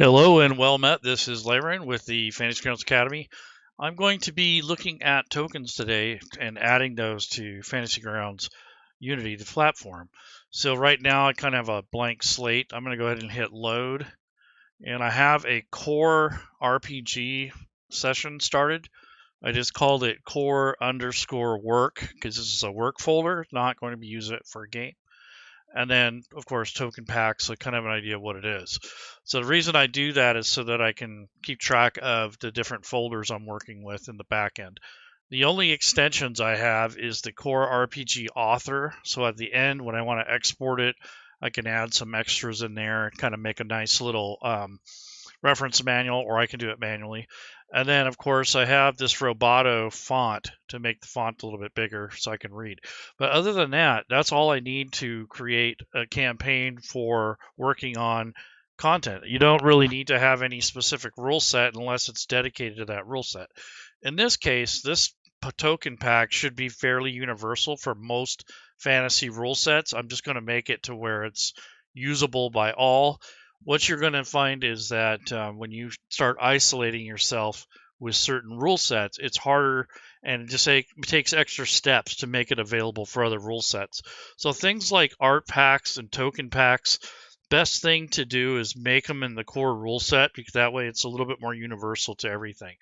Hello and well met. This is Laren with the Fantasy Grounds Academy. I'm going to be looking at tokens today and adding those to Fantasy Grounds Unity, the platform. So right now I kind of have a blank slate. I'm going to go ahead and hit load. And I have a core RPG session started. I just called it core_work because this is a work folder, not going to be using it for a game. And then, of course, token packs, so kind of an idea of what it is. So the reason I do that is so that I can keep track of the different folders I'm working with in the back end. The only extensions I have is the core RPG author. So at the end, when I want to export it, I can add some extras in there and kind of make a nice little reference manual, or I can do it manually. And then, of course, I have this Roboto font to make the font a little bit bigger so I can read. But other than that, that's all I need to create a campaign for working on content. You don't really need to have any specific rule set unless it's dedicated to that rule set. In this case, this token pack should be fairly universal for most fantasy rule sets. I'm just going to make it to where it's usable by all. What you're going to find is that when you start isolating yourself with certain rule sets, it's harder and it takes extra steps to make it available for other rule sets. So things like art packs and token packs, best thing to do is make them in the core rule set because that way it's a little bit more universal to everything.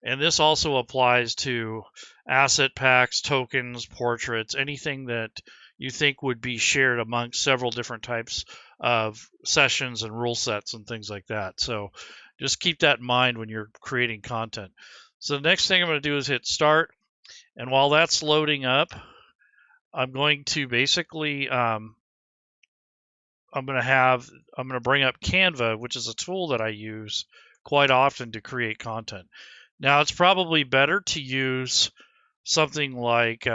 And this also applies to asset packs, tokens, portraits, anything that you think would be shared amongst several different types of sessions and rule sets and things like that. So just keep that in mind when you're creating content. So the next thing I'm going to do is hit start. And while that's loading up, I'm going to basically I'm going to bring up Canva, which is a tool that I use quite often to create content. Now it's probably better to use something like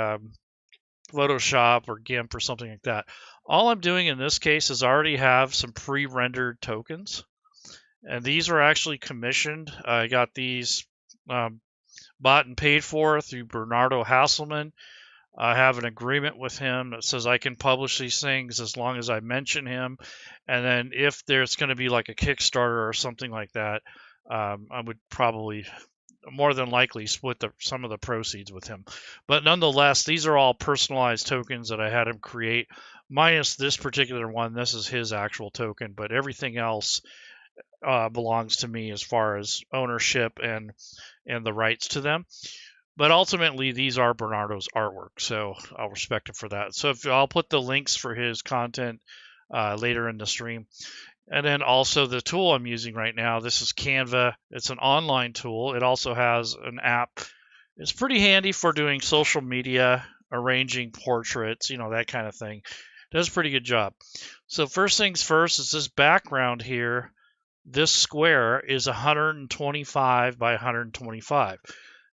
Photoshop or GIMP or something like that. All I'm doing in this case is I already have some pre-rendered tokens, and these are actually commissioned. I got these bought and paid for through Bernardo Hasselmann. I have an agreement with him that says I can publish these things as long as I mention him, and then if there's going to be like a Kickstarter or something like that, I would probably more than likely split some of the proceeds with him. But nonetheless, these are all personalized tokens that I had him create, minus this particular one. This is his actual token, but everything else belongs to me as far as ownership and the rights to them. But ultimately, these are Bernardo's artwork, so I'll respect him for that. So I'll put the links for his content later in the stream. And then also the tool I'm using right now, this is Canva. It's an online tool. It also has an app. It's pretty handy for doing social media, arranging portraits, that kind of thing. It does a pretty good job. So first things first is this background here. This square is 125 by 125.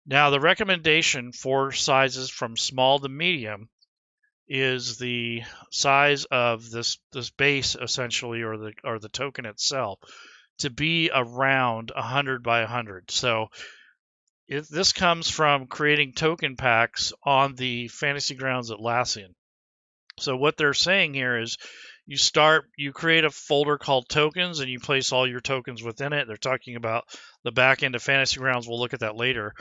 Now the recommendation for sizes from small to medium is the size of this base essentially, or the token itself, to be around 100 by 100. So this comes from creating token packs on the Fantasy Grounds Atlassian. So what they're saying here is you create a folder called tokens and you place all your tokens within it. They're talking about the back end of Fantasy Grounds. We'll look at that later.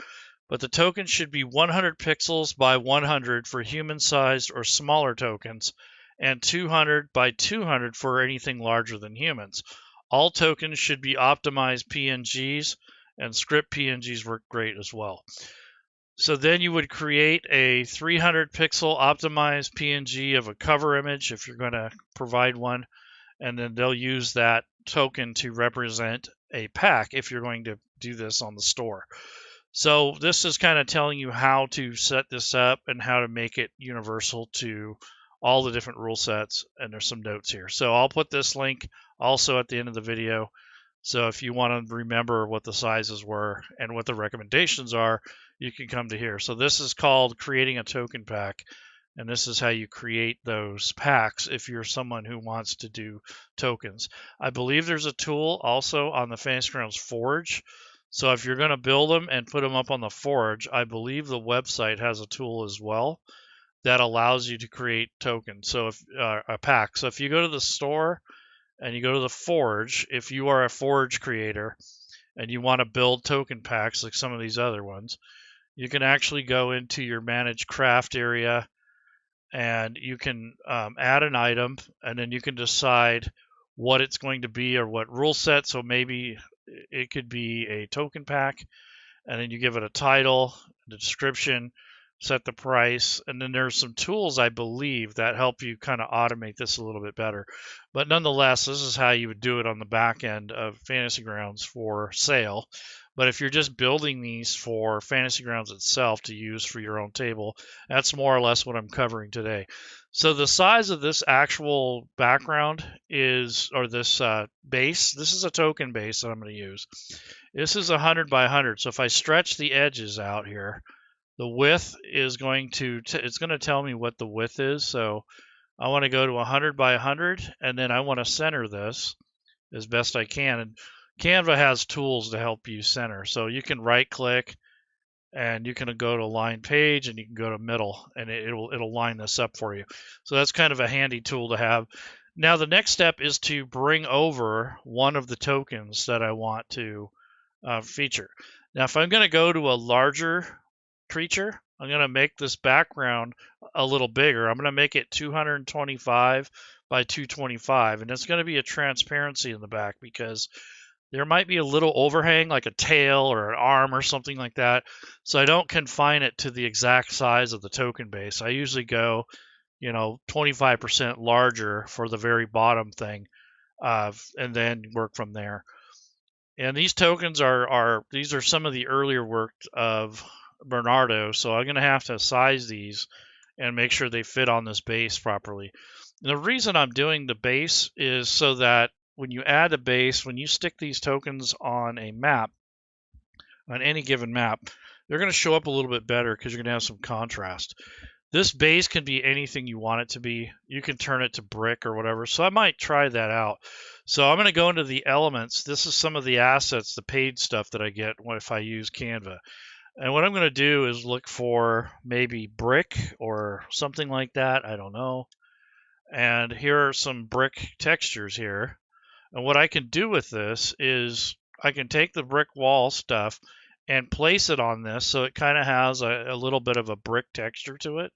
But the token should be 100 pixels by 100 for human-sized or smaller tokens, and 200 by 200 for anything larger than humans. All tokens should be optimized PNGs, and script PNGs work great as well. So then you would create a 300 pixel optimized PNG of a cover image if you're going to provide one, and then they'll use that token to represent a pack if you're going to do this on the store. So this is kind of telling you how to set this up and how to make it universal to all the different rule sets, and there's some notes here. So I'll put this link also at the end of the video. So if you want to remember what the sizes were and what the recommendations are, you can come to here. So this is called creating a token pack, and this is how you create those packs if you're someone who wants to do tokens. I believe there's a tool also on the Fantasy Grounds Forge. So if you're going to build them and put them up on the Forge, I believe the website has a tool as well that allows you to create tokens. So if a pack. So if you go to the store and you go to the Forge. If you are a Forge creator and you want to build token packs like some of these other ones, you can actually go into your Manage Craft area, and you can add an item, and then you can decide what it's going to be or what rule set. So maybe it could be a token pack, and then you give it a title, the description, set the price, and then there's some tools, I believe, that help you kind of automate this a little bit better. But nonetheless, this is how you would do it on the back end of Fantasy Grounds for sale. But if you're just building these for Fantasy Grounds itself to use for your own table, that's more or less what I'm covering today. So the size of this actual background is, or this base, this is a token base that I'm going to use. This is 100 by 100. So if I stretch the edges out here, the width is going to, it's going to tell me what the width is. So I want to go to 100 by 100, and then I want to center this as best I can. And Canva has tools to help you center. So you can right click and you can go to line page and you can go to middle, and it'll line this up for you. So that's kind of a handy tool to have. Now the next step is to bring over one of the tokens that I want to feature. Now if I'm going to go to a larger creature, I'm going to make this background a little bigger. I'm going to make it 225 by 225, and it's going to be a transparency in the back because there might be a little overhang like a tail or an arm or something like that. So I don't confine it to the exact size of the token base. I usually go, 25% larger for the very bottom thing, and then work from there. And these tokens these are some of the earlier work of Bernardo, so I'm going to have to size these and make sure they fit on this base properly. And the reason I'm doing the base is so that when you add a base, when you stick these tokens on a map, on any given map, they're going to show up a little bit better because you're going to have some contrast. This base can be anything you want it to be. You can turn it to brick or whatever. So I might try that out. So I'm going to go into the elements. This is some of the assets, the paid stuff that I get if I use Canva. And what I'm going to do is look for maybe brick or something like that. I don't know. And here are some brick textures here. And what I can do with this is I can take the brick wall stuff and place it on this so it kind of has a little bit of a brick texture to it.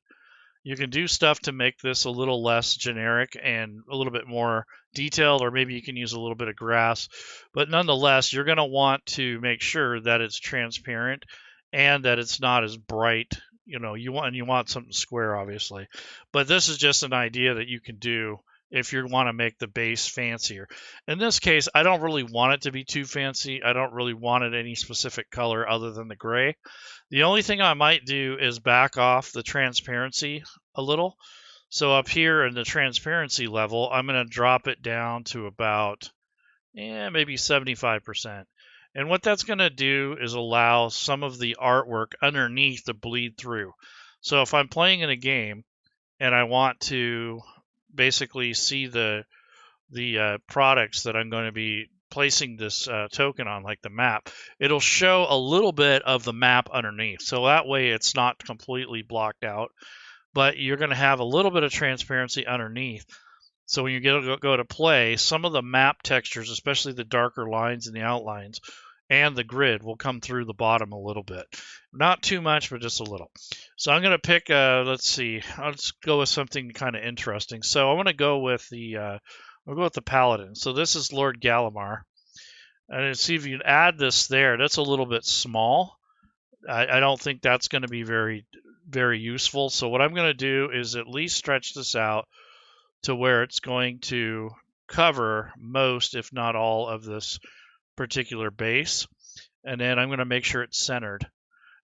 You can do stuff to make this a little less generic and a little bit more detailed, or maybe you can use a little bit of grass. But nonetheless, you're going to want to make sure that it's transparent and that it's not as bright. You want something square, obviously. But this is just an idea that you can do if you want to make the base fancier. In this case, I don't really want it to be too fancy. I don't really want it any specific color other than the gray. The only thing I might do is back off the transparency a little. So up here in the transparency level, I'm going to drop it down to about maybe 75%. And what that's going to do is allow some of the artwork underneath to bleed through. So if I'm playing in a game and I want to basically see the products that I'm going to be placing this token on, like the map, it'll show a little bit of the map underneath. So that way it's not completely blocked out, but you're going to have a little bit of transparency underneath. So when you go to play, some of the map textures, especially the darker lines and the outlines and the grid, will come through the bottom a little bit. Not too much, but just a little. So I'm going to pick, let's see, let's go with something kind of interesting. So I'm going to go with we'll go with the Paladin. So this is Lord Gallimar. And see if you can add this there. That's a little bit small. I don't think that's going to be very, very useful. So what I'm going to do is at least stretch this out to where it's going to cover most, if not all, of this particular base. And then I'm going to make sure it's centered.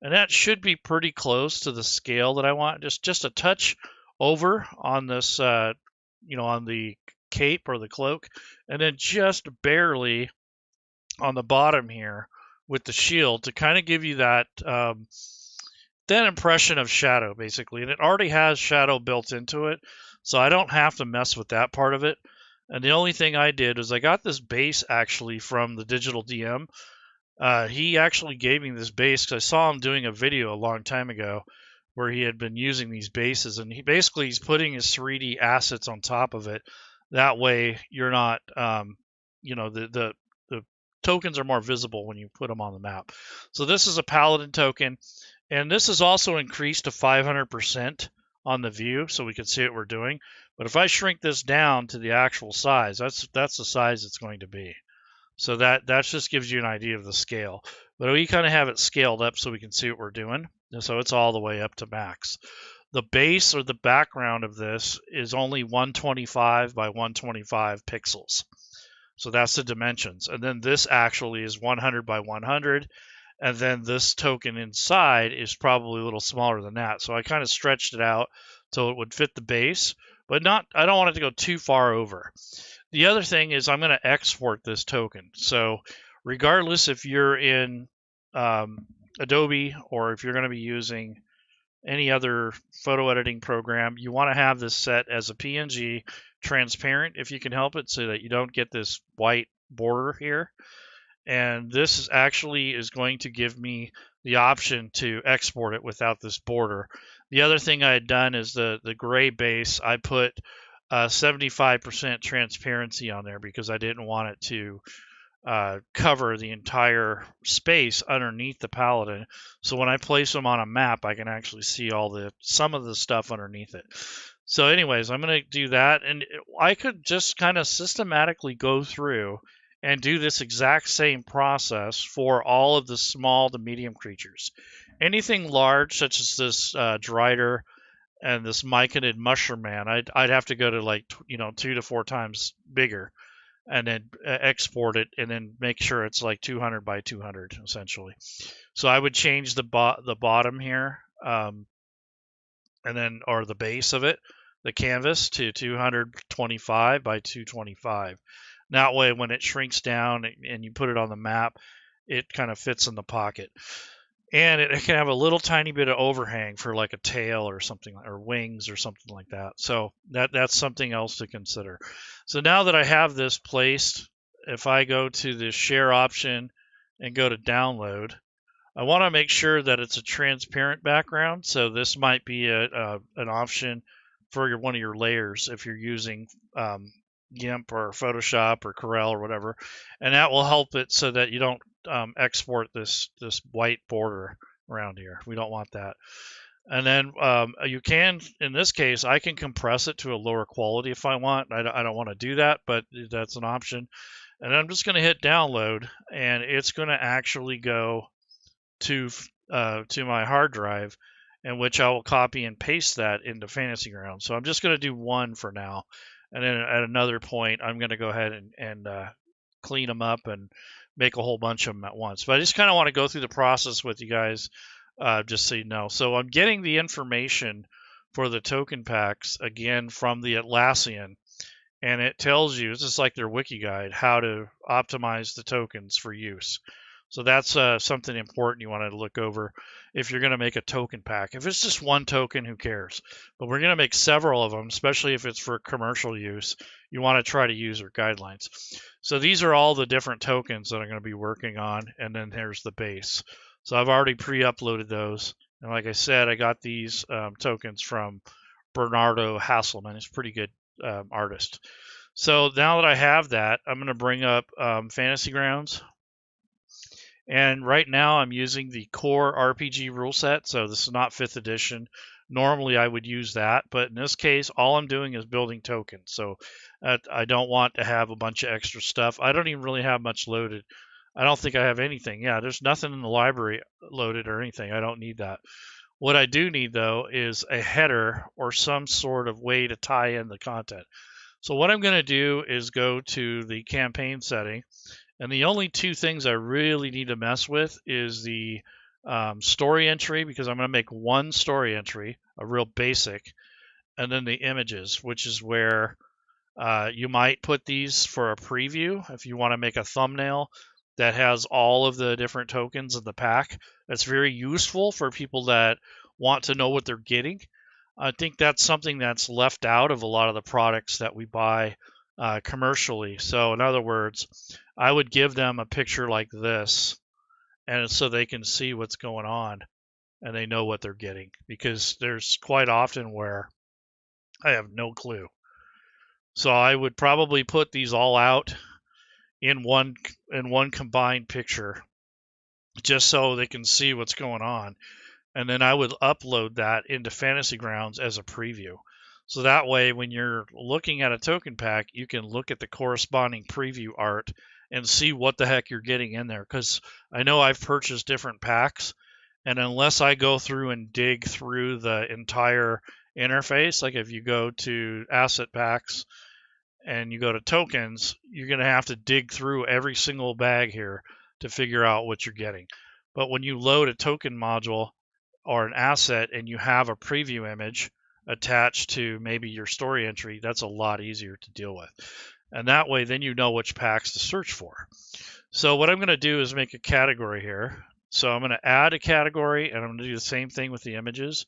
And that should be pretty close to the scale that I want. Just a touch over on this, on the cape or the cloak, and then just barely on the bottom here with the shield to kind of give you that impression of shadow, basically. And it already has shadow built into it, so I don't have to mess with that part of it. And the only thing I did is I got this base actually from the Digital DM. He actually gave me this base because I saw him doing a video a long time ago where he had been using these bases, and he's putting his 3D assets on top of it. That way you're not, the tokens are more visible when you put them on the map. So this is a paladin token, and this is also increased to 500% on the view, so we can see what we're doing. But if I shrink this down to the actual size, that's the size it's going to be. So that just gives you an idea of the scale. But we kind of have it scaled up so we can see what we're doing. And so it's all the way up to max. The base or the background of this is only 125 by 125 pixels. So that's the dimensions. And then this actually is 100 by 100. And then this token inside is probably a little smaller than that. So I kind of stretched it out so it would fit the base, but not, I don't want it to go too far over. The other thing is I'm going to export this token. So regardless if you're in Adobe or if you're going to be using any other photo editing program, you want to have this set as a PNG, transparent if you can help it, so that you don't get this white border here. And this actually is going to give me the option to export it without this border. The other thing I had done is the gray base, I put 75% transparency on there because I didn't want it to cover the entire space underneath the paladin. So when I place them on a map, I can actually see some of the stuff underneath it. So anyways, I'm going to do that, and I could just kind of systematically go through and do this exact same process for all of the small to medium creatures. Anything large, such as this Drider and this myconid mushroom man, I'd have to go to like 2 to 4 times bigger, and then export it, and then make sure it's like 200 by 200 essentially. So I would change the bottom here, and then or the base of it, the canvas, to 225 by 225. That way, when it shrinks down and you put it on the map, it kind of fits in the pocket. And it can have a little tiny bit of overhang for like a tail or something, or wings or something like that. So that's something else to consider. So now that I have this placed, if I go to the share option and go to download, I want to make sure that it's a transparent background. So this might be an option for one of your layers if you're using GIMP or Photoshop or Corel or whatever, and that will help it so that you don't export this white border around here. We don't want that. And then you can, in this case, I can compress it to a lower quality if I want. I don't want to do that, but that's an option. And I'm just going to hit download, and it's going to actually go to my hard drive, in which I will copy and paste that into Fantasy Grounds. So I'm just going to do one for now, and then at another point I'm going to go ahead and clean them up and make a whole bunch of them at once. But I just kind of want to go through the process with you guys, just so you know. So I'm getting the information for the token packs again from the Atlassian, and it tells you, it's just like their wiki guide, how to optimize the tokens for use. So that's something important you want to look over if you're going to make a token pack. If it's just one token, who cares? But we're going to make several of them, especially if it's for commercial use. You want to try to use our guidelines. So these are all the different tokens that I'm going to be working on, and then there's the base. So I've already pre-uploaded those. And like I said, I got these tokens from Bernardo Hasselmann. He's a pretty good artist. So now that I have that, I'm going to bring up Fantasy Grounds. And right now I'm using the core RPG rule set. So this is not 5th edition. Normally I would use that, but in this case, all I'm doing is building tokens. So I don't want to have a bunch of extra stuff. I don't even really have much loaded. I don't think I have anything. Yeah, there's nothing in the library loaded or anything. I don't need that. What I do need, though, is a header or some sort of way to tie in the content. So what I'm going to do is go to the campaign setting, and the only two things I really need to mess with is the story entry, because I'm going to make one story entry, a real basic, and then the images, which is where you might put these for a preview if you want to make a thumbnail that has all of the different tokens in the pack. That's very useful for people that want to know what they're getting. I think that's something that's left out of a lot of the products that we buy commercially. So in other words, I would give them a picture like this, and so they can see what's going on and they know what they're getting, because there's quite often where I have no clue. So I would probably put these all out in one combined picture, just so they can see what's going on. And then I would upload that into Fantasy Grounds as a preview. So that way, when you're looking at a token pack, you can look at the corresponding preview art and see what the heck you're getting in there. Because I know I've purchased different packs, and unless I go through and dig through the entire interface, like if you go to asset packs and you go to tokens, you're going to have to dig through every single bag here to figure out what you're getting. But when you load a token module or an asset and you have a preview image attached to maybe your story entry, that's a lot easier to deal with. And that way, then you know which packs to search for. So what I'm going to do is make a category here. So I'm going to add a category, and I'm going to do the same thing with the images.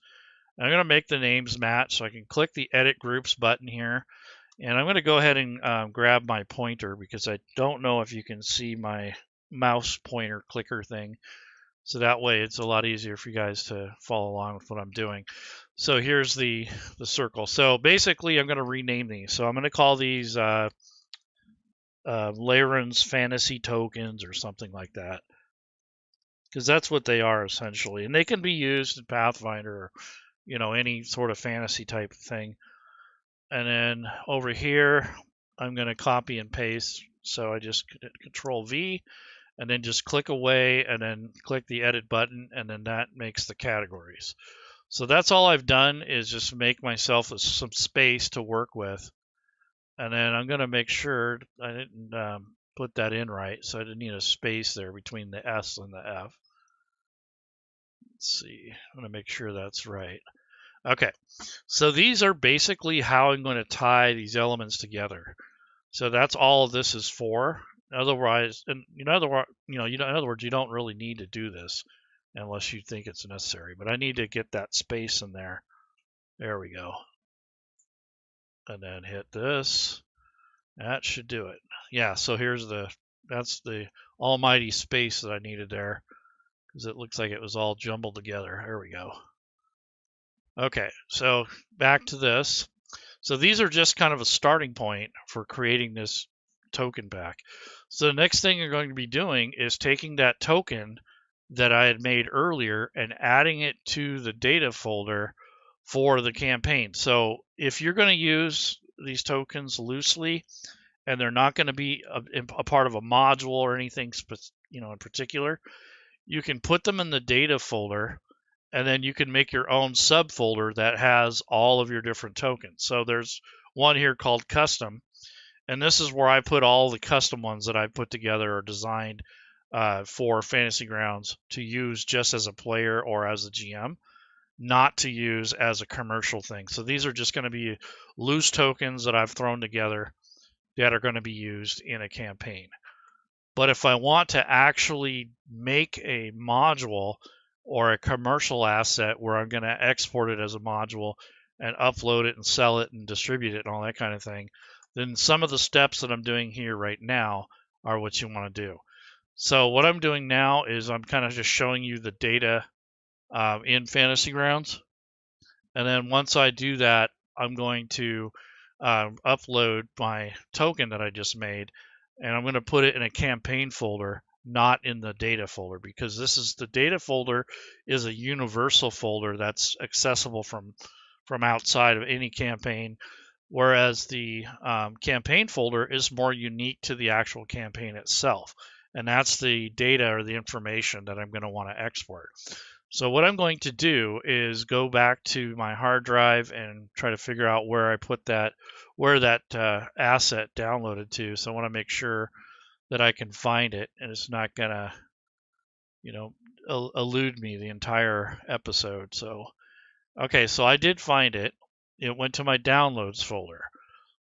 I'm going to make the names match, so I can click the Edit Groups button here. And I'm going to go ahead and grab my pointer, because I don't know if you can see my mouse pointer clicker thing. So that way it's a lot easier for you guys to follow along with what I'm doing. So here's the circle. So basically I'm going to rename these. So I'm going to call these Leyren's Fantasy Tokens or something like that, because that's what they are essentially. And they can be used in Pathfinder or, you know, any sort of fantasy type of thing. And then over here, I'm going to copy and paste. So I just Control V and then just click away and then click the edit button, and then that makes the categories. So that's all I've done, is just make myself some space to work with. And then I'm going to make sure I didn't put that in right. So I didn't need a space there between the S and the F. Let's see. I'm going to make sure that's right. Okay, so these are basically how I'm going to tie these elements together. So that's all this is for. Otherwise, in other words, you don't really need to do this unless you think it's necessary. But I need to get that space in there. There we go. And then hit this. That should do it. Yeah. So that's the almighty space that I needed there, because it looks like it was all jumbled together. There we go. Okay, so back to this. So these are just kind of a starting point for creating this token pack. So the next thing you're going to be doing is taking that token that I had made earlier and adding it to the data folder for the campaign. So if you're going to use these tokens loosely and they're not going to be a part of a module or anything in particular, you can put them in the data folder, and then you can make your own subfolder that has all of your different tokens. So there's one here called custom, and this is where I put all the custom ones that I put together or designed for Fantasy Grounds to use just as a player or as a GM, not to use as a commercial thing. So these are just going to be loose tokens that I've thrown together that are going to be used in a campaign. But if I want to actually make a module or a commercial asset where I'm going to export it as a module and upload it and sell it and distribute it and all that kind of thing, then some of the steps that I'm doing here right now are what you want to do. So what I'm doing now is I'm kind of just showing you the data in Fantasy Grounds. And then once I do that, I'm going to upload my token that I just made, and I'm going to put it in a campaign folder, not in the data folder, because the data folder is a universal folder that's accessible from outside of any campaign, whereas the campaign folder is more unique to the actual campaign itself, and that's the data or the information that I'm going to want to export. So what I'm going to do is go back to my hard drive and try to figure out where I put that, where that asset downloaded to. So I want to make sure that I can find it and it's not gonna, elude me the entire episode. So, okay, so I did find it. It went to my downloads folder.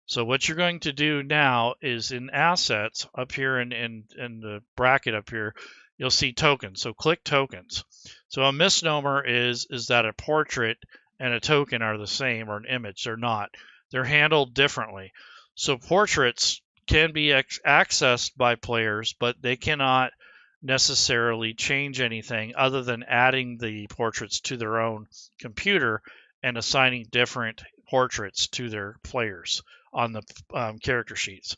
So what you're going to do now is in assets up here in the bracket up here, you'll see tokens. So click tokens. So a misnomer is that a portrait and a token are the same, or an image. They're not. They're handled differently. So portraits can be accessed by players, but they cannot necessarily change anything other than adding the portraits to their own computer and assigning different portraits to their players on the character sheets.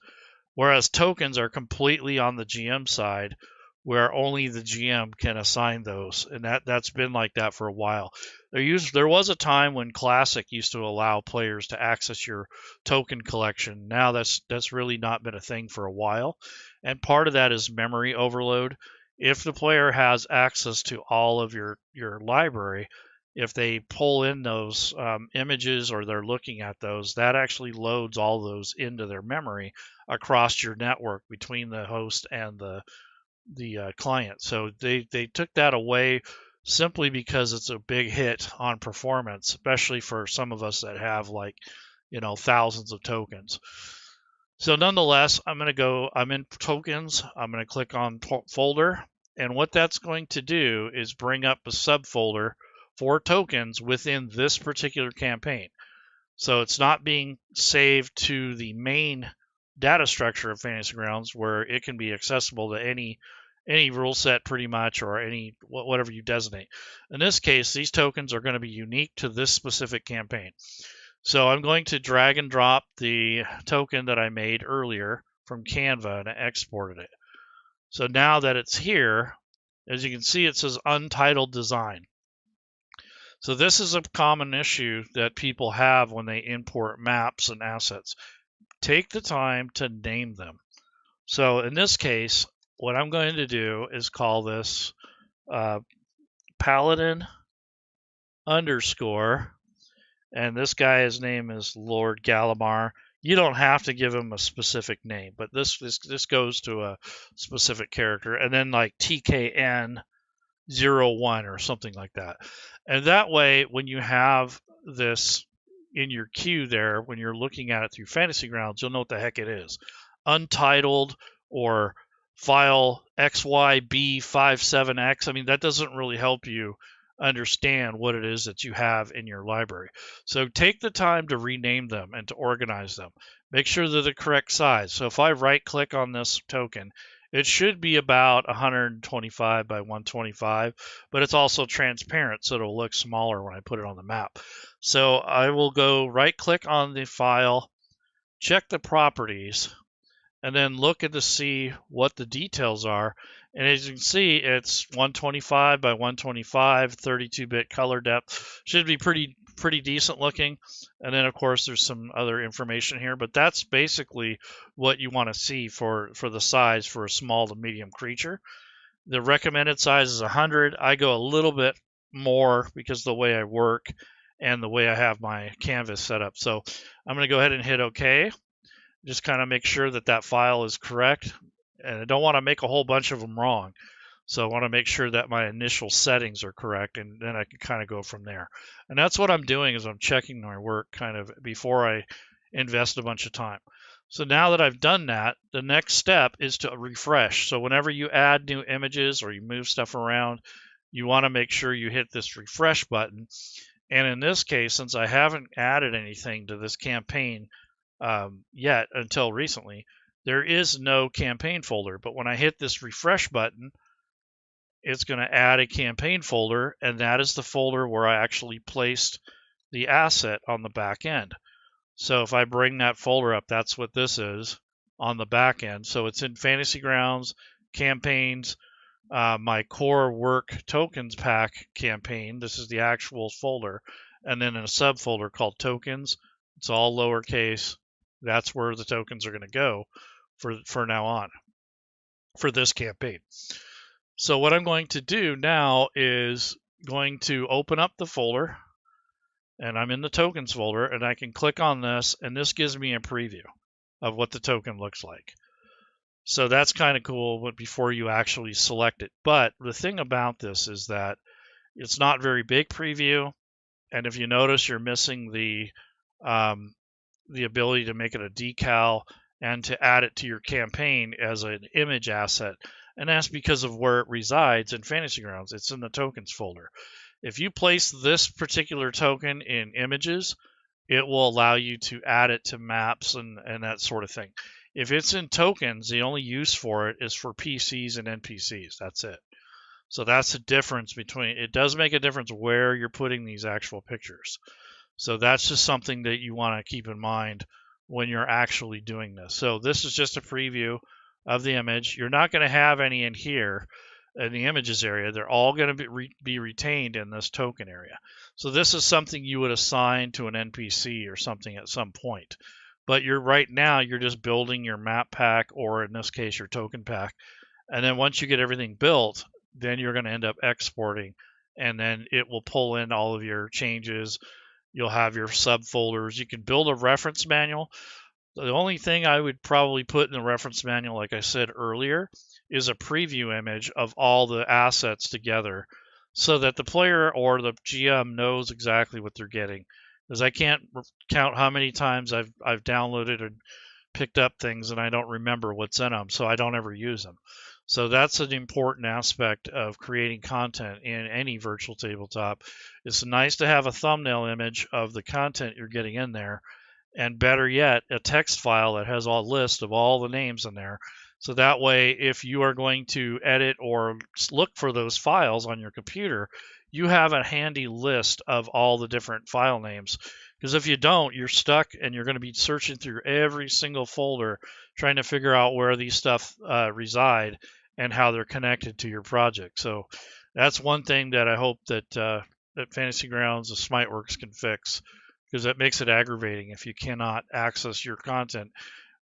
Whereas tokens are completely on the GM side, where only the GM can assign those, and that's been like that for a while. There was a time when Classic used to allow players to access your token collection. Now that's really not been a thing for a while, and part of that is memory overload. If the player has access to all of your library, if they pull in those images or they're looking at those, that actually loads all those into their memory across your network between the host and the client. So they took that away simply because it's a big hit on performance, especially for some of us that have like, thousands of tokens. So nonetheless, I'm in tokens. I'm going to click on folder. And what that's going to do is bring up a subfolder for tokens within this particular campaign. So it's not being saved to the main data structure of Fantasy Grounds, where it can be accessible to any rule set pretty much, or any whatever you designate. In this case, these tokens are going to be unique to this specific campaign. So I'm going to drag and drop the token that I made earlier from Canva and I exported it. So now that it's here, as you can see, it says untitled design. So this is a common issue that people have when they import maps and assets. Take the time to name them. So in this case, what I'm going to do is call this Paladin _ and this guy, his name is Lord Gallimar. You don't have to give him a specific name, but this goes to a specific character, and then like TKN 01 or something like that. And that way, when you have this in your queue there, when you're looking at it through Fantasy Grounds, you'll know what the heck it is. Untitled or file XYB57X. I mean, that doesn't really help you understand what it is that you have in your library. So take the time to rename them and to organize them. Make sure they're the correct size. So if I right click on this token, it should be about 125 by 125, but it's also transparent, so it'll look smaller when I put it on the map. So I will go right click on the file, check the properties, and then look to see what the details are. And as you can see, it's 125 by 125, 32-bit color depth. Should be pretty decent looking. And then of course there's some other information here, but that's basically what you want to see for the size for a small to medium creature. The recommended size is 100. I go a little bit more because of the way I work and the way I have my canvas set up. So I'm going to go ahead and hit OK. Just kind of make sure that that file is correct. And I don't want to make a whole bunch of them wrong. So I want to make sure that my initial settings are correct, and then I can kind of go from there. And that's what I'm doing, is I'm checking my work kind of before I invest a bunch of time. So now that I've done that, the next step is to refresh. So whenever you add new images or you move stuff around, you want to make sure you hit this refresh button. And in this case, since I haven't added anything to this campaign yet until recently, there is no campaign folder. But when I hit this refresh button, it's going to add a campaign folder, and that is the folder where I actually placed the asset on the back end. So if I bring that folder up, that's what this is on the back end. So it's in Fantasy Grounds, campaigns, my core work tokens pack campaign. This is the actual folder. And then in a subfolder called tokens, it's all lowercase. That's where the tokens are going to go for now on, for this campaign. So what I'm going to do now is going to open up the folder, and I'm in the tokens folder, and I can click on this, and this gives me a preview of what the token looks like. So that's kind of cool before you actually select it. But the thing about this is that it's not very big preview, and if you notice, you're missing the ability to make it a decal and to add it to your campaign as an image asset. And that's because of where it resides in Fantasy Grounds. It's in the tokens folder. If you place this particular token in images, it will allow you to add it to maps and that sort of thing. If it's in tokens, the only use for it is for PCs and NPCs. That's it. So that's the difference between, it does make a difference where you're putting these actual pictures. So that's just something that you want to keep in mind when you're actually doing this. So this is just a preview of the image. You're not going to have any in here in the images area. They're all going to be retained in this token area. So this is something you would assign to an NPC or something at some point. But right now you're just building your map pack, or in this case your token pack. And then once you get everything built, then you're going to end up exporting, and then it will pull in all of your changes. You'll have your subfolders. You can build a reference manual. The only thing I would probably put in the reference manual, like I said earlier, is a preview image of all the assets together so that the player or the GM knows exactly what they're getting. Because I can't count how many times I've downloaded and picked up things and I don't remember what's in them, so I don't ever use them. So that's an important aspect of creating content in any virtual tabletop. It's nice to have a thumbnail image of the content you're getting in there, and better yet, a text file that has a list of all the names in there. So that way, if you are going to edit or look for those files on your computer, you have a handy list of all the different file names. Because if you don't, you're stuck and you're going to be searching through every single folder trying to figure out where these stuff reside and how they're connected to your project. So that's one thing that I hope that that Fantasy Grounds, the Smiteworks can fix, because that makes it aggravating if you cannot access your content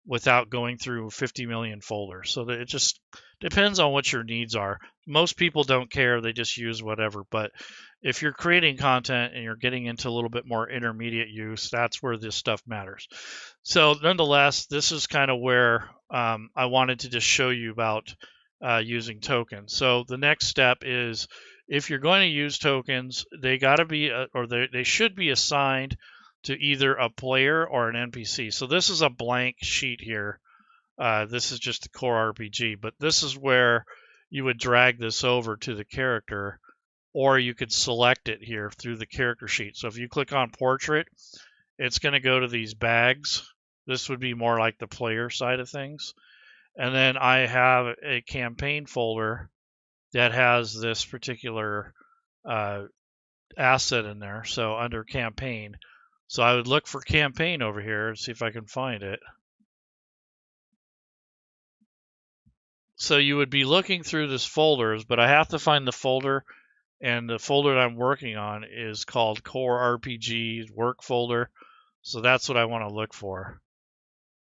without going through 50 million folders. So that it just depends on what your needs are. Most people don't care, they just use whatever. But if you're creating content and you're getting into a little bit more intermediate use, that's where this stuff matters. So nonetheless, this is kind of where I wanted to just show you about using tokens. So the next step is, if you're going to use tokens, they got to be, or they should be assigned to either a player or an NPC. So this is a blank sheet here. This is just the core RPG, but this is where you would drag this over to the character, or you could select it here through the character sheet. So if you click on portrait, it's going to go to these bags. This would be more like the player side of things. And then I have a campaign folder that has this particular asset in there. So under campaign, so I would look for campaign over here and see if I can find it. So you would be looking through this folders, but I have to find the folder, and the folder that I'm working on is called Core RPG Work folder. So that's what I want to look for.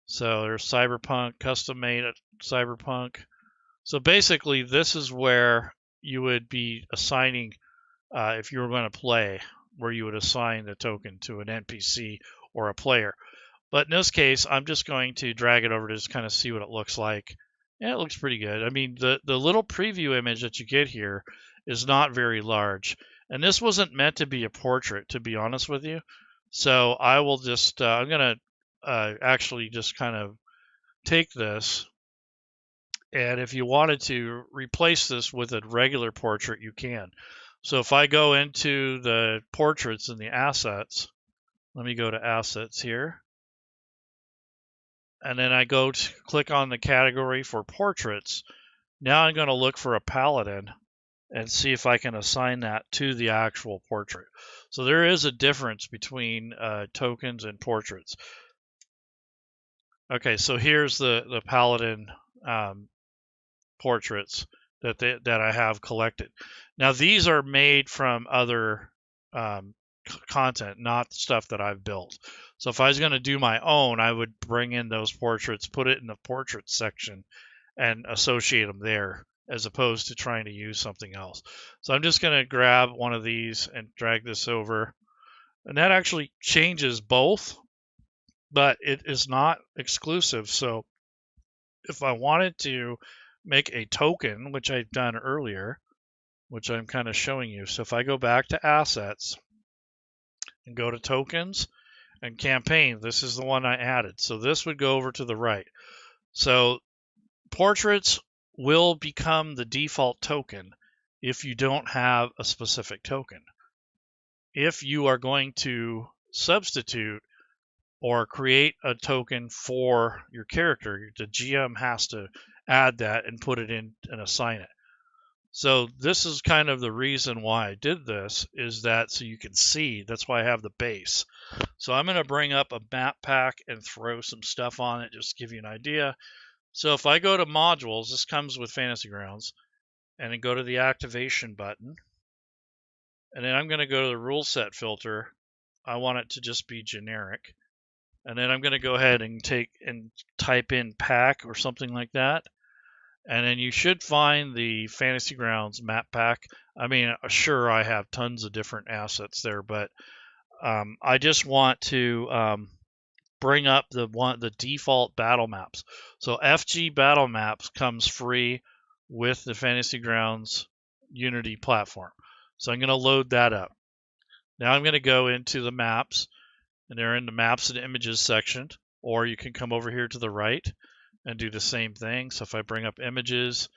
So there's Cyberpunk, custom made Cyberpunk. So basically this is where you would be assigning, if you were going to play, where you would assign the token to an NPC or a player. But in this case, I'm just going to drag it over to just kind of see what it looks like. Yeah, it looks pretty good. I mean, the little preview image that you get here is not very large. And this wasn't meant to be a portrait, to be honest with you. So I will just, I'm going to actually just kind of take this. And if you wanted to replace this with a regular portrait, you can. So if I go into the portraits and the assets, let me go to assets here. And then I go to click on the category for portraits. Now I'm going to look for a paladin and see if I can assign that to the actual portrait. So there is a difference between tokens and portraits. Okay, so here's the paladin portraits that I have collected. Now these are made from other content, not stuff that I've built. So if I was going to do my own, I would bring in those portraits, put it in the portraits section, and associate them there, as opposed to trying to use something else. So I'm just going to grab one of these and drag this over. And that actually changes both, but it is not exclusive. So if I wanted to make a token, which I've done earlier, which I'm kind of showing you. So if I go back to assets and go to tokens and campaign, this is the one I added. So this would go over to the right. So portraits will become the default token if you don't have a specific token. If you are going to substitute or create a token for your character, the GM has to add that and put it in and assign it. So this is kind of the reason why I did this, is that so you can see, that's why I have the base. So I'm going to bring up a map pack and throw some stuff on it just to give you an idea. So if I go to modules, this comes with Fantasy Grounds, and then go to the activation button, and then I'm going to go to the rule set filter. I want it to just be generic. And then I'm going to go ahead and type in pack or something like that. And then you should find the Fantasy Grounds map pack. I mean, sure, I have tons of different assets there, but I just want to bring up the default battle maps. So FG battle maps comes free with the Fantasy Grounds Unity platform. So I'm going to load that up. Now I'm going to go into the maps, and they're in the maps and images section, or you can come over here to the right and do the same thing. So if I bring up images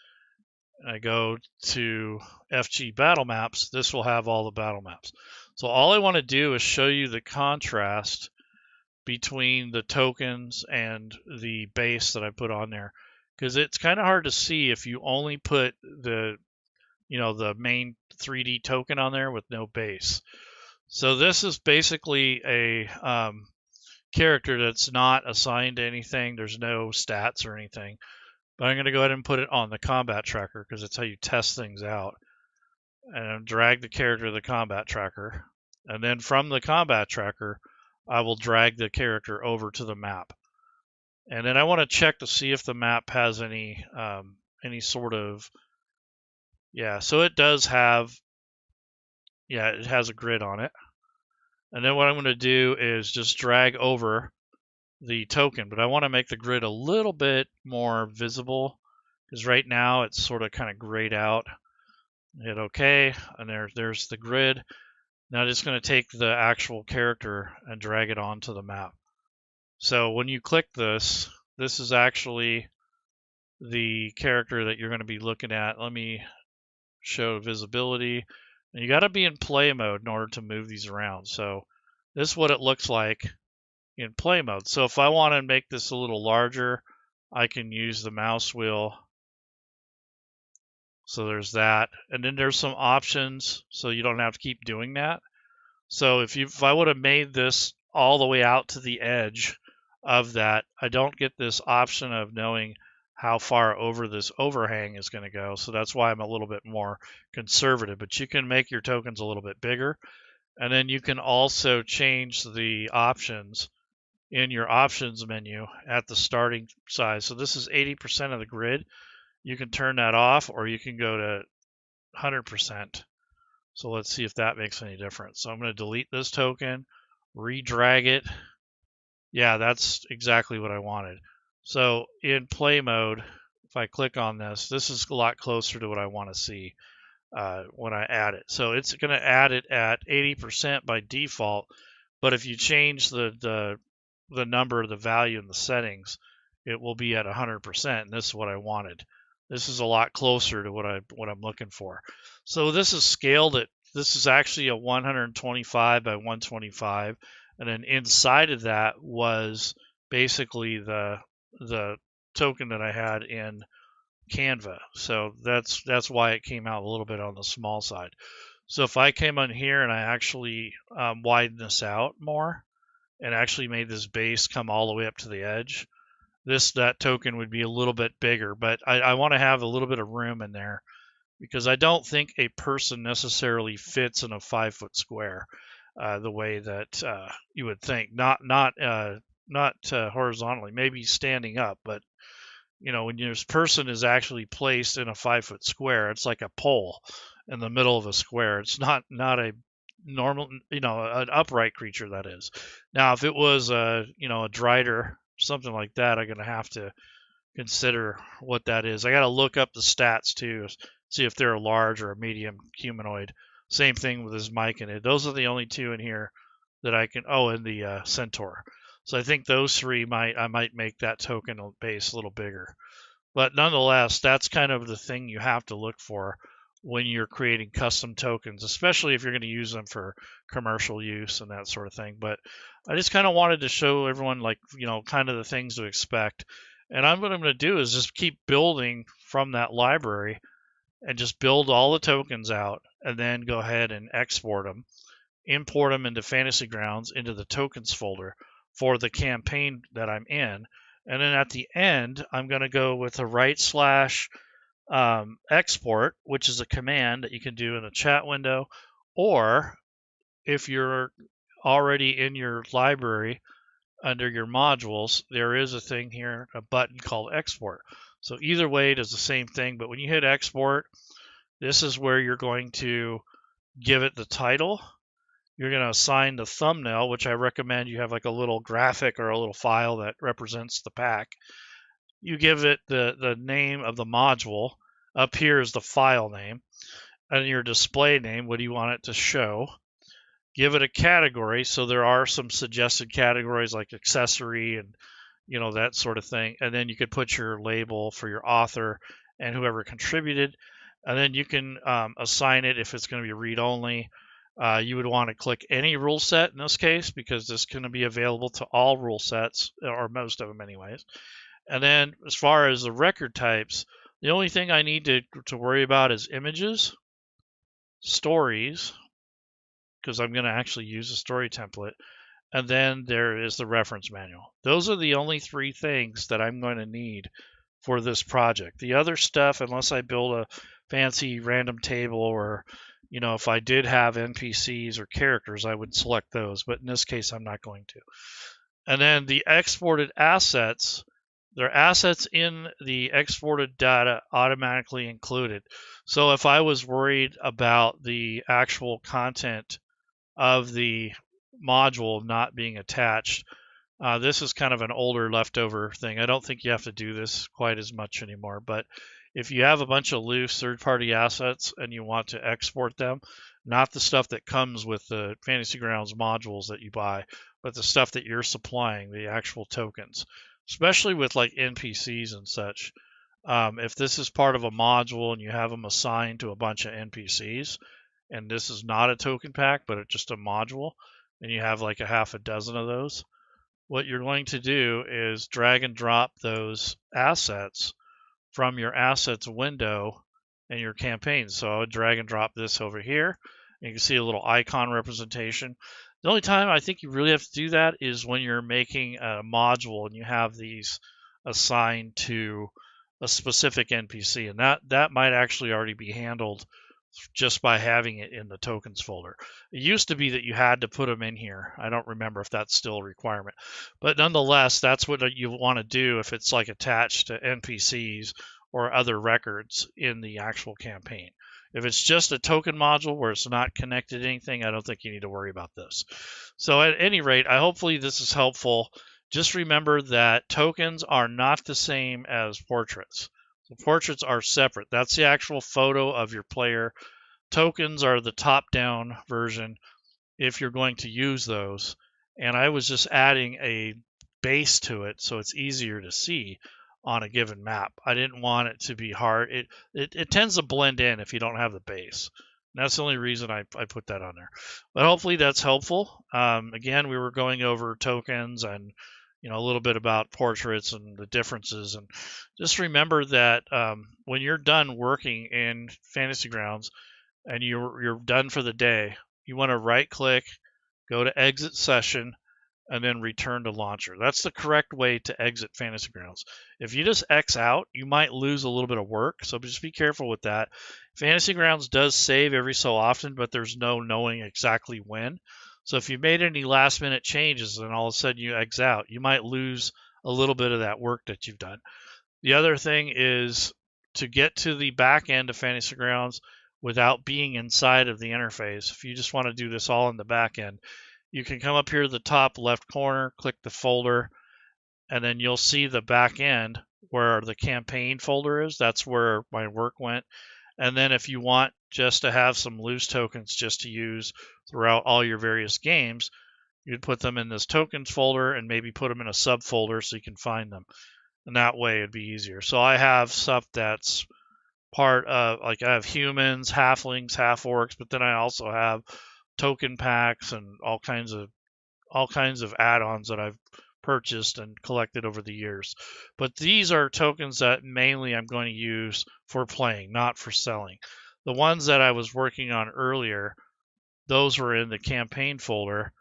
and I go to FG battle maps, this will have all the battle maps. So all I want to do is show you the contrast between the tokens and the base that I put on there, because it's kind of hard to see if you only put the main 3D token on there with no base. So this is basically a character that's not assigned to anything. There's no stats or anything. But I'm going to go ahead and put it on the combat tracker because it's how you test things out. And drag the character to the combat tracker. And then from the combat tracker, I will drag the character over to the map. And then I want to check to see if the map has any sort of, so it does have, it has a grid on it. And then what I'm going to do is just drag over the token, but I want to make the grid a little bit more visible because right now it's sort of kind of grayed out. Hit OK, and there's the grid. Now I'm just going to take the actual character and drag it onto the map. So when you click this, this is actually the character that you're going to be looking at. Let me show visibility. And you got to be in play mode in order to move these around. So this is what it looks like in play mode. So if I want to make this a little larger, I can use the mouse wheel. So there's that. And then there's some options so you don't have to keep doing that. So if I would have made this all the way out to the edge of that, I don't get this option of knowing how far over this overhang is going to go. So that's why I'm a little bit more conservative. But you can make your tokens a little bit bigger. And then you can also change the options in your options menu at the starting size. So this is 80% of the grid. You can turn that off, or you can go to 100%. So let's see if that makes any difference. So I'm going to delete this token, re-drag it. Yeah, that's exactly what I wanted. So in play mode, if I click on this, this is a lot closer to what I want to see when I add it. So it's going to add it at 80% by default, but if you change the number, the value in the settings, it will be at 100%, and this is what I wanted. This is a lot closer to what I'm looking for. So this is scaled at, this is actually a 125 by 125, and then inside of that was basically the token that I had in Canva. So that's why it came out a little bit on the small side. So if I came on here and I actually widened this out more and actually made this base come all the way up to the edge, that token would be a little bit bigger. But I want to have a little bit of room in there because I don't think a person necessarily fits in a 5-foot square the way that you would think. Not horizontally, maybe standing up, but when this person is actually placed in a 5-foot square, it's like a pole in the middle of a square. It's not a normal, an upright creature, that is. Now, if it was a drider, something like that, I'm going to have to consider what that is. I got to look up the stats too, see if they're a large or a medium humanoid. Same thing with his myconid. Those are the only two in here that I can, and the centaur. So I think those three I might make that token base a little bigger. But nonetheless, that's kind of the thing you have to look for when you're creating custom tokens, especially if you're going to use them for commercial use and that sort of thing. But I just kind of wanted to show everyone, kind of the things to expect. And what I'm going to do is just keep building from that library and just build all the tokens out, and then go ahead and export them, import them into Fantasy Grounds into the tokens folder for the campaign that I'm in. And then at the end, I'm going to go with a / export, which is a command that you can do in a chat window, or if you're already in your library under your modules, there is a thing here, a button called export. So either way, it does the same thing, but when you hit export, this is where you're going to give it the title. You're going to assign the thumbnail, which I recommend you have like a little graphic or a little file that represents the pack. You give it the name of the module. Up here is the file name. And your display name, what do you want it to show? Give it a category. So there are some suggested categories like accessory and that sort of thing. And then you could put your label for your author and whoever contributed. And then you can assign it if it's going to be read only. You would want to click any rule set in this case because this is going to be available to all rule sets, or most of them anyways. And then as far as the record types, the only thing I need to worry about is images, stories, because I'm going to actually use a story template, and then there is the reference manual. Those are the only 3 things that I'm going to need for this project. The other stuff, unless I build a fancy random table, or if I did have NPCs or characters, I would select those, but in this case I'm not going to. And then the exported assets, there are assets in the exported data automatically included. So if I was worried about the actual content of the module not being attached, this is kind of an older leftover thing. I don't think you have to do this quite as much anymore, but if you have a bunch of loose third-party assets and you want to export them, not the stuff that comes with the Fantasy Grounds modules that you buy, but the stuff that you're supplying, the actual tokens, especially with like NPCs and such. If this is part of a module and you have them assigned to a bunch of NPCs, and this is not a token pack, but it's just a module, and you have like a half a dozen of those, what you're going to do is drag and drop those assets from your assets window in your campaign. So I would drag and drop this over here. And you can see a little icon representation. The only time I think you really have to do that is when you're making a module and you have these assigned to a specific NPC, and that might actually already be handled just by having it in the tokens folder. It used to be that you had to put them in here. I don't remember if that's still a requirement, but nonetheless, that's what you want to do if it's like attached to NPCs or other records in the actual campaign. If it's just a token module where it's not connected to anything, I don't think you need to worry about this. So at any rate, hopefully this is helpful. Just remember that tokens are not the same as portraits. So portraits are separate. That's the actual photo of your player. Tokens are the top-down version if you're going to use those. And I was just adding a base to it so it's easier to see on a given map. I didn't want it to be hard. It tends to blend in if you don't have the base. And that's the only reason I put that on there. But hopefully that's helpful. Again, we were going over tokens and a little bit about portraits and the differences. And just remember that when you're done working in Fantasy Grounds and you're done for the day, you want to right click, go to exit session, and then return to launcher. That's the correct way to exit Fantasy Grounds. If you just X out, you might lose a little bit of work, so just be careful with that. Fantasy Grounds does save every so often, but there's no knowing exactly when. So if you made any last minute changes and all of a sudden you X out, you might lose a little bit of that work that you've done. The other thing is to get to the back end of Fantasy Grounds without being inside of the interface. If you just want to do this all in the back end, you can come up here to the top left corner, click the folder, and then you'll see the back end where the campaign folder is. That's where my work went. And then if you want just to have some loose tokens just to use throughout all your various games, you'd put them in this tokens folder and maybe put them in a subfolder so you can find them. And that way it'd be easier. So I have stuff that's part of, like I have humans, halflings, half-orcs, but then I also have token packs and all kinds of add-ons that I've purchased and collected over the years. But these are tokens that mainly I'm going to use for playing, not for selling. The ones that I was working on earlier, those were in the campaign folder,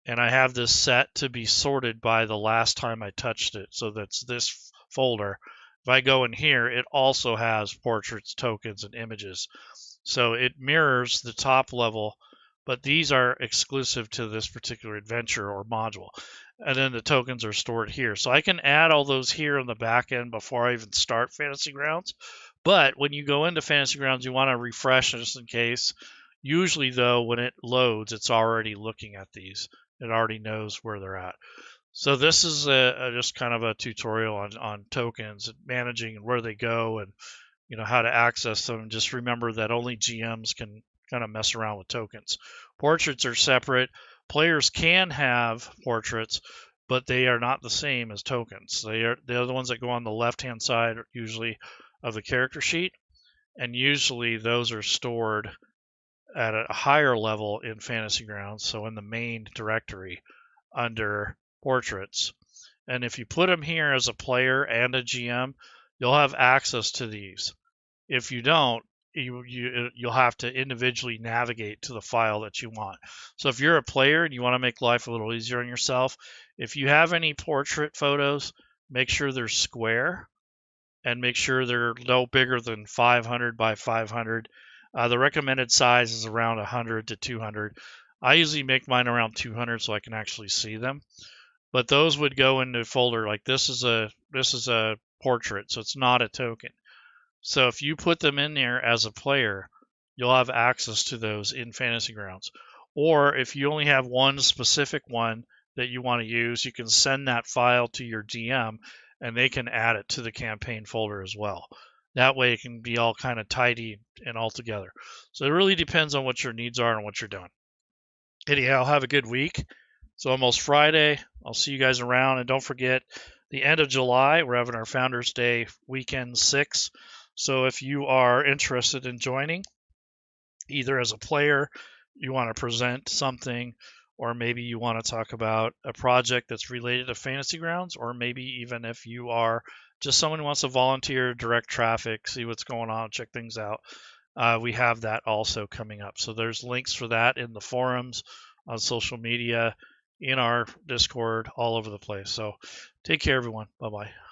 and I have this set to be sorted by the last time I touched it. So that's this folder. If I go in here, it also has portraits, tokens, and images. So it mirrors the top level, but these are exclusive to this particular adventure or module. And then the tokens are stored here. So I can add all those here on the back end before I even start Fantasy Grounds. But when you go into Fantasy Grounds, you want to refresh just in case. Usually, though, when it loads, it's already looking at these. It already knows where they're at. So this is just kind of a tutorial on tokens, managing and where they go, and how to access them. Just remember that only GMs can kind of mess around with tokens. Portraits are separate. Players can have portraits, but they are not the same as tokens. They're the ones that go on the left-hand side usually of the character sheet, and usually those are stored at a higher level in Fantasy Grounds, so in the main directory under portraits. And if you put them here as a player and a GM, you'll have access to these. If you don't, you'll have to individually navigate to the file that you want. So if you're a player and you want to make life a little easier on yourself, if you have any portrait photos, make sure they're square and make sure they're no bigger than 500 by 500. The recommended size is around 100 to 200. I usually make mine around 200 so I can actually see them. But those would go into a folder like this is a portrait, so it's not a token. So if you put them in there as a player, you'll have access to those in Fantasy Grounds. Or if you only have one specific one that you want to use, you can send that file to your DM and they can add it to the campaign folder as well. That way it can be all kind of tidy and all together. So it really depends on what your needs are and what you're doing. Anyhow, have a good week. It's almost Friday. I'll see you guys around. And don't forget, the end of July, we're having our Founders Day weekend 6. So if you are interested in joining, either as a player, you want to present something, or maybe you want to talk about a project that's related to Fantasy Grounds, or maybe even if you are just someone who wants to volunteer, direct traffic, see what's going on, check things out, we have that also coming up. So there's links for that in the forums, on social media, in our Discord, all over the place. So take care, everyone. Bye-bye.